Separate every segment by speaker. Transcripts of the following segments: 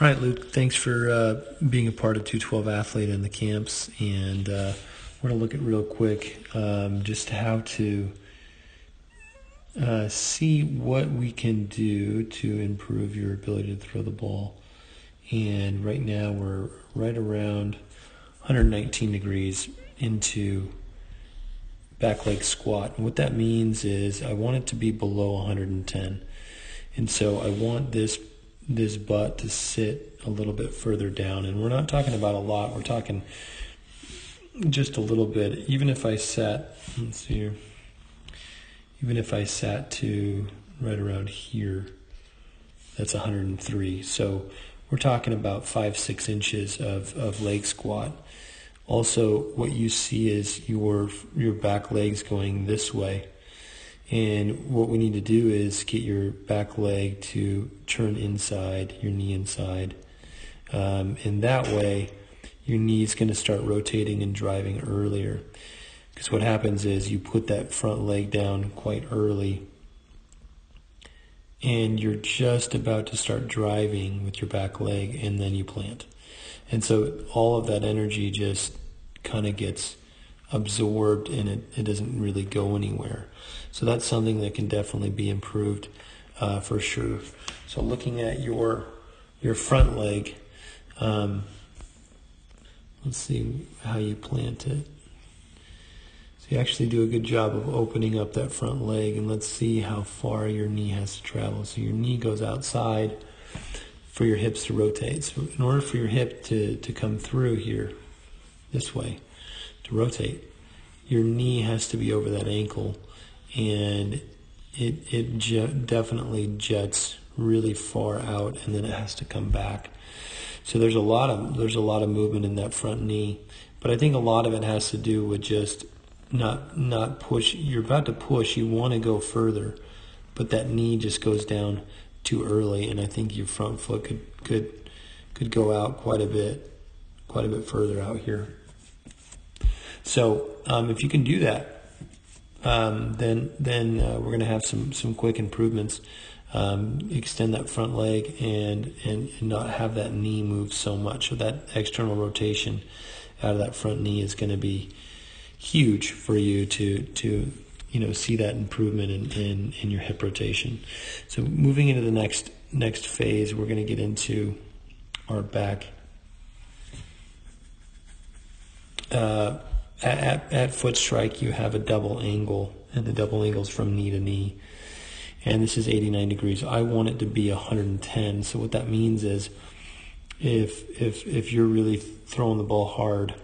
Speaker 1: All right, Luke, thanks for being a part of 212 Athlete in the camps. And we're going to look at real quick just how to see what we can do to improve your ability to throw the ball. And right now we're right around 119 degrees into back leg squat. And what that means is I want it to be below 110. And so I want this butt to sit a little bit further down. And we're not talking about a lot. We're talking just a little bit. Even if I sat, let's see here, even if I sat to right around here, that's 103. So we're talking about 5-6 inches of leg squat. Also, what you see is your back legs going this way. And what we need to do is get your back leg to turn inside, your knee inside. And that way, your knee is going to start rotating and driving earlier. Because what happens is you put that front leg down quite early, and you're just about to start driving with your back leg, and then you plant. And so all of that energy just kind of gets absorbed, and it doesn't really go anywhere. So that's something that can definitely be improved for sure. So looking at your front leg, let's see how you plant it. So you actually do a good job of opening up that front leg, and let's see how far your knee has to travel. So your knee goes outside for your hips to rotate. So in order for your hip to come through here, this way, to rotate, your knee has to be over that ankle, and it definitely jets really far out, and then it has to come back. So there's a lot of movement in that front knee, but I think a lot of it has to do with just not push. You're about to push, you want to go further, but that knee just goes down too early, and I think your front foot could go out quite a bit further out here. So if you can do that, then we're going to have some quick improvements. Extend that front leg and not have that knee move so much. So that external rotation out of that front knee is going to be huge for you to see that improvement in your hip rotation. So moving into the next phase, we're going to get into our back. At foot strike, you have a double angle, and the double angle is from knee to knee. And this is 89 degrees. I want it to be 110. So what that means is if you're really throwing the ball hard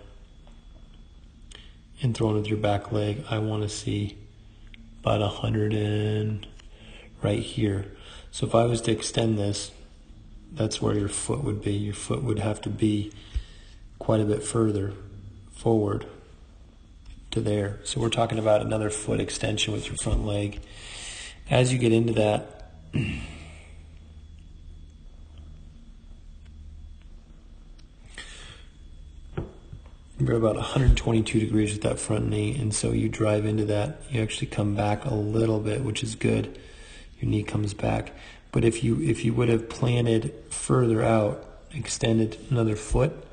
Speaker 1: and throwing with your back leg, I want to see about 100 and right here. So if I was to extend this, that's where your foot would be. Your foot would have to be quite a bit further forward to there. So we're talking about another foot extension with your front leg. As you get into that, you're about 122 degrees with that front knee, and so you drive into that. You actually come back a little bit, which is good. Your knee comes back. But if you would have planted further out, extended another foot,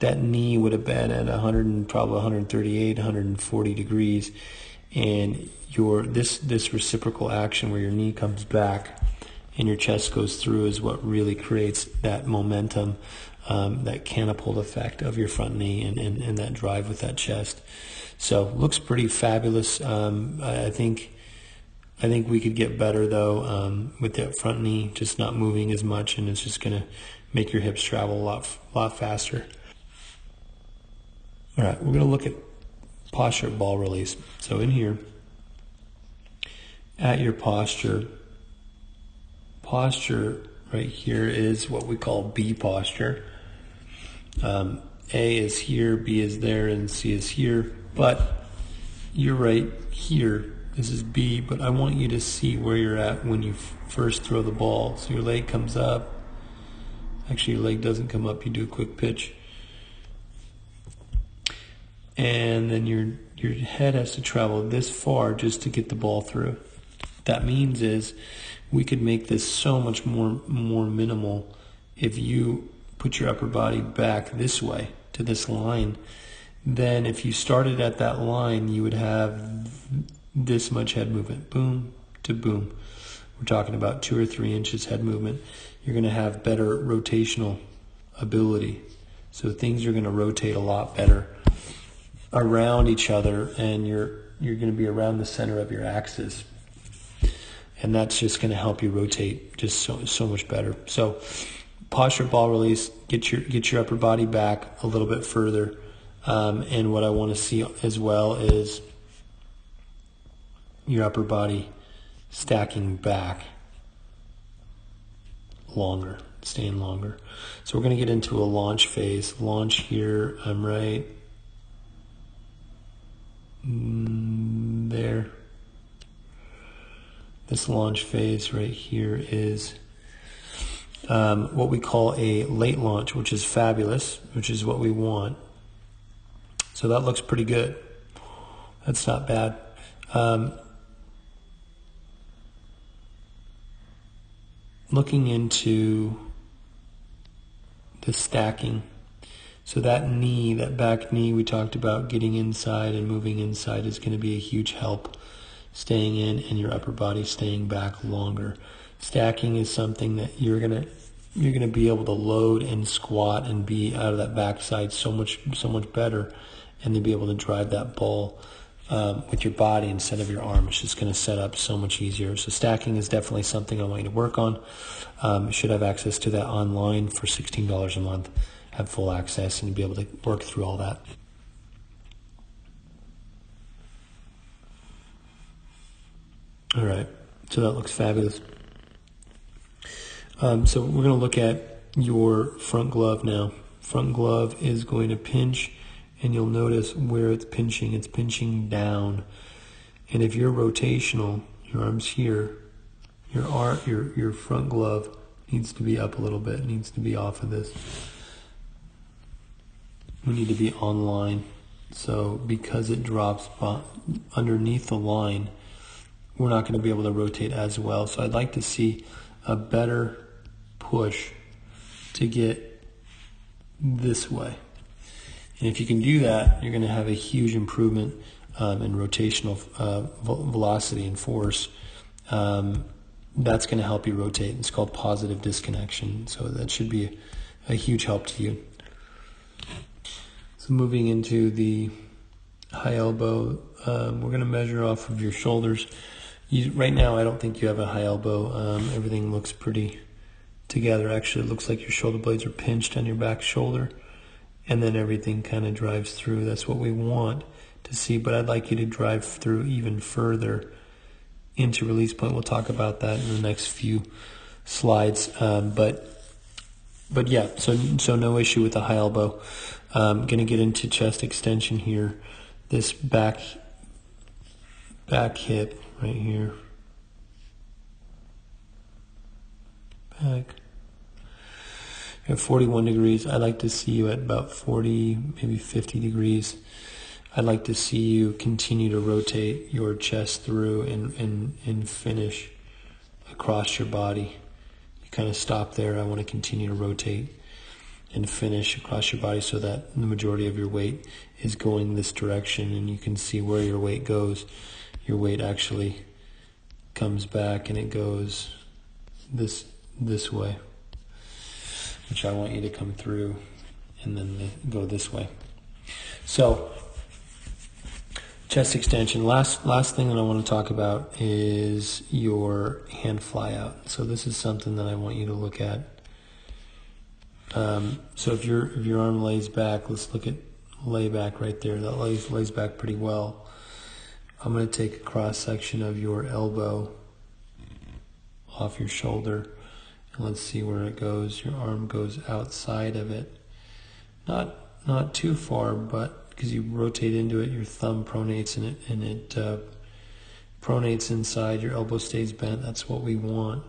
Speaker 1: that knee would have been at 138, 140 degrees, and this reciprocal action where your knee comes back and your chest goes through is what really creates that momentum, that catapult effect of your front knee and that drive with that chest. So looks pretty fabulous. I think we could get better though with that front knee just not moving as much, and it's just going to make your hips travel a lot faster. All right, we're going to look at posture at ball release. So in here, at your posture right here is what we call B posture. A is here, B is there, and C is here. But you're right here. This is B, but I want you to see where you're at when you first throw the ball. So your leg comes up. Actually, your leg doesn't come up. You do a quick pitch. And then your head has to travel this far just to get the ball through. What that means is we could make this so much more minimal if you put your upper body back this way to this line, then if you started at that line, you would have this much head movement, boom to boom. We're talking about 2 or 3 inches head movement. You're going to have better rotational ability. So things are going to rotate a lot better around each other, and you're going to be around the center of your axis. And that's just going to help you rotate just so much better. So posture ball release, get your upper body back a little bit further. And what I want to see as well is your upper body stacking back longer, staying longer. So we're going to get into a launch phase. Launch here, I'm right there. This launch phase right here is what we call a late launch, which is fabulous, which is what we want. So that looks pretty good. That's not bad. Looking into the stacking. So that knee, that back knee we talked about, getting inside and moving inside is going to be a huge help. Staying in and your upper body staying back longer. Stacking is something that you're gonna be able to load and squat and be out of that backside so much better, and to be able to drive that ball with your body instead of your arm. It's just going to set up so much easier. So stacking is definitely something I want you to work on. You should have access to that online for $16 a month. Have full access and be able to work through all that. All right, so that looks fabulous. So we're going to look at your front glove now. Front glove is going to pinch, and you'll notice where it's pinching down. And if you're rotational, your arm's here, your front glove needs to be up a little bit, needs to be off of this. We need to be on line. So because it drops underneath the line, we're not going to be able to rotate as well. So I'd like to see a better push to get this way. And if you can do that, you're going to have a huge improvement in rotational velocity and force. That's going to help you rotate. It's called positive disconnection. So that should be a huge help to you. So moving into the high elbow, we're going to measure off of your shoulders. Right now, I don't think you have a high elbow. Everything looks pretty together. Actually, it looks like your shoulder blades are pinched on your back shoulder, and then everything kind of drives through. That's what we want to see, but I'd like you to drive through even further into release point. We'll talk about that in the next few slides. But yeah, so no issue with the high elbow. Going to get into chest extension here. This back hip right here. Back. You're at 41 degrees. I'd like to see you at about 40, maybe 50 degrees. I'd like to see you continue to rotate your chest through and finish across your body. You kind of stop there. I want to continue to rotate and finish across your body so that the majority of your weight is going this direction, and you can see where your weight goes. Your weight actually comes back and it goes this way, which I want you to come through and then go this way. So chest extension. Last thing that I want to talk about is your hand fly out. So this is something that I want you to look at. So if your arm lays back, let's look at lay back right there. That lays back pretty well. I'm going to take a cross section of your elbow off your shoulder, and let's see where it goes. Your arm goes outside of it, not too far, but because you rotate into it, your thumb pronates in it, and it pronates inside. Your elbow stays bent. That's what we want.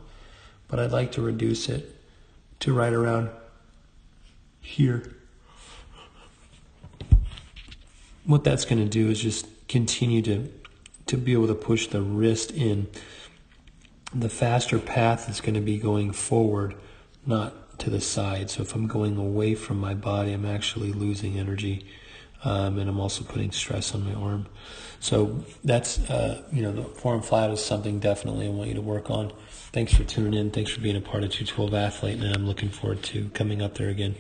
Speaker 1: But I'd like to reduce it to right around here. What that's going to do is just continue to be able to push the wrist in. The faster path is going to be going forward, not to the side. So if I'm going away from my body, I'm actually losing energy, and I'm also putting stress on my arm. So that's, the forearm flat is something definitely I want you to work on. Thanks for tuning in. Thanks for being a part of 212 Athlete, and I'm looking forward to coming up there again.